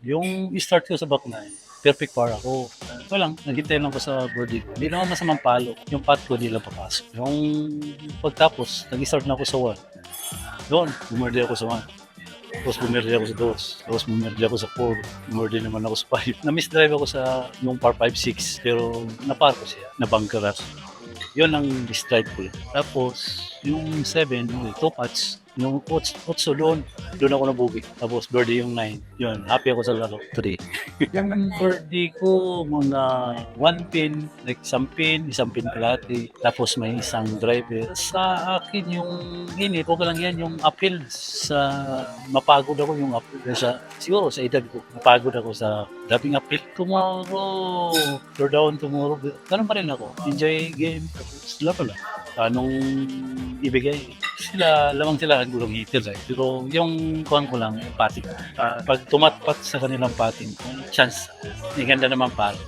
Yung start ko sa back nine, perfect par ako. Wala lang, naghintay lang ko sa birdie ko. Hindi naman masamang palo. Yung putt ko, di lang papasok. Yung pagtapos, nag-start na ako sa 1. Doon, bumerde ako sa 1. Tapos bumerde ako sa 2. Tapos bumerde ako sa 4. Bumerde naman ako sa 5. Na-miss-drive ako sa yung par 5-6. Pero napar ko siya. Nabangker ako. Yun ang strike ko. Tapos, yung 7, 2 putts. Yung 8 doon ako nabugi. Tapos birdie yung 9. Yun, happy ako sa laro. 3. Yung birdie ko, mga 1 pin, like isang pin kalahati. Tapos may isang driver. Sa akin, yung init, okay lang yan, yung uphill sa mapagod ako yung uphill. Siguro sa edad ko, mapagod ako sa driving uphill. Tomorrow, throw down tomorrow. Ganun pa rin ako. Enjoy game. Tapos laro lang. Anong ibigay? Lamang sila ang gulong hitter eh. Pero yung kuhan ko lang, yung pating. Pag tumatpat sa kanilang pating, chance, may ganda naman palo.